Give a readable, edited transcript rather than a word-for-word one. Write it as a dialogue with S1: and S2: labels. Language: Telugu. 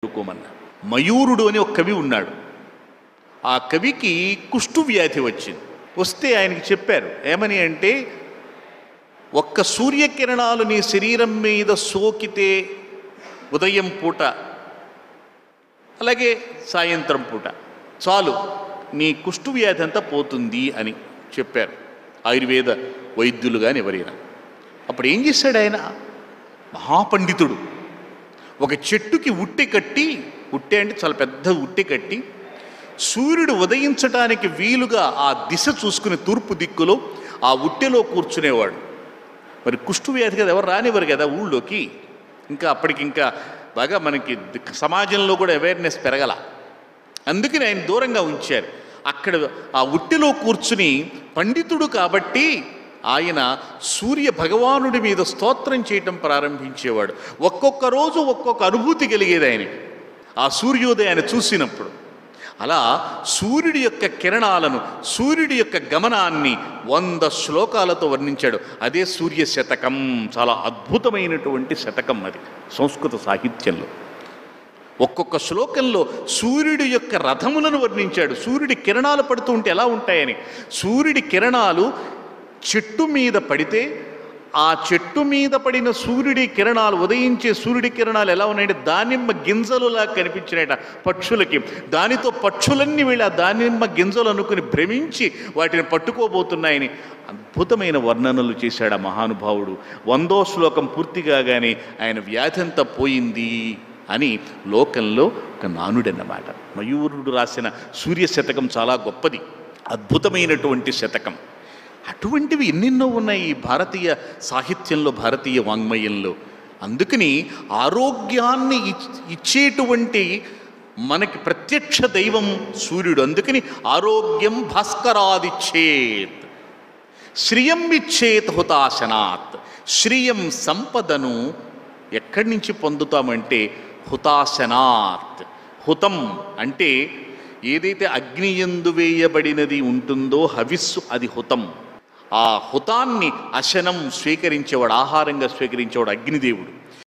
S1: కోమన్నా మయూరుడు అని ఒక కవి ఉన్నాడు. ఆ కవికి కుష్టు వ్యాధి వచ్చింది. వస్తే ఆయనకి చెప్పారు ఏమని అంటే, ఒక్క సూర్యకిరణాలు నీ శరీరం మీద సోకితే ఉదయం పూట అలాగే సాయంత్రం పూట చాలు నీ కుష్టు వ్యాధి అంతా పోతుంది అని చెప్పారు ఆయుర్వేద వైద్యులు కానీ ఎవరైనా. అప్పుడు ఏం చేశాడు ఆయన, మహాపండితుడు, ఒక చెట్టుకి ఉట్టె కట్టి, ఉట్టె అంటే చాలా పెద్ద ఉట్టె కట్టి, సూర్యుడు ఉదయించడానికి వీలుగా ఆ దిశ చూసుకుని తూర్పు దిక్కులో ఆ ఉట్టెలో కూర్చునేవాడు. మరి కుష్టు వ్యాధి కదా ఎవరు రానివ్వరు కదా ఊళ్ళోకి. ఇంకా అప్పటికి ఇంకా బాగా మనకి సమాజంలో కూడా అవేర్నెస్ పెరగల. అందుకని ఆయన దూరంగా ఉంచారు. అక్కడ ఆ ఉట్టెలో కూర్చుని పండితుడు కాబట్టి ఆయన సూర్య భగవానుడి మీద స్తోత్రం చేయటం ప్రారంభించేవాడు. ఒక్కొక్క రోజు ఒక్కొక్క అనుభూతి కలిగేది ఆయనకి ఆ సూర్యోదయాన్ని చూసినప్పుడు. అలా సూర్యుడి యొక్క కిరణాలను, సూర్యుడి యొక్క గమనాన్ని 100 శ్లోకాలతో వర్ణించాడు. అదే సూర్య శతకం. చాలా అద్భుతమైనటువంటి శతకం అది సంస్కృత సాహిత్యంలో. ఒక్కొక్క శ్లోకంలో సూర్యుడి యొక్క రథములను వర్ణించాడు. సూర్యుడి కిరణాలు పడుతూ ఉంటే ఎలా ఉంటాయని. సూర్యుడి కిరణాలు చెట్టు మీద పడితే ఆ చెట్టు మీద పడిన సూర్యుడి కిరణాలు, ఉదయించే సూర్యుడి కిరణాలు ఎలా ఉన్నాయంటే దానిమ్మ గింజలులా కనిపించినాయట పక్షులకి. దానితో పక్షులన్నీ వీళ్ళ దానిమ్మ గింజలు అనుకుని భ్రమించి వాటిని పట్టుకోబోతున్నాయని అద్భుతమైన వర్ణనలు చేశాడు ఆ మహానుభావుడు. 100వ శ్లోకం పూర్తి కాగానే ఆయన వ్యాధి అంతా పోయింది అని లోకంలో ఒక నానుడన్నమాట. మయూరుడు రాసిన సూర్య శతకం చాలా గొప్పది, అద్భుతమైనటువంటి శతకం. అటువంటివి ఎన్నెన్నో ఉన్నాయి ఈ భారతీయ సాహిత్యంలో, భారతీయ వాంగ్మయంలో. అందుకని ఆరోగ్యాన్ని ఇచ్చేటువంటి మనకి ప్రత్యక్ష దైవం సూర్యుడు. అందుకని ఆరోగ్యం భాస్కరాదిచ్చేత్, శ్రియం ఇచ్చేత్ హుతాశనాత్. శ్రియం సంపదను ఎక్కడి నుంచి పొందుతామంటే హుతాశనాత్. హుతం అంటే ఏదైతే అగ్నియందు వేయబడినది ఉంటుందో హవిస్సు, అది హుతం. ఆ హుతాన్ని అశనం స్వీకరించేవాడు, ఆహారంగా స్వీకరించేవాడు అగ్నిదేవుడు.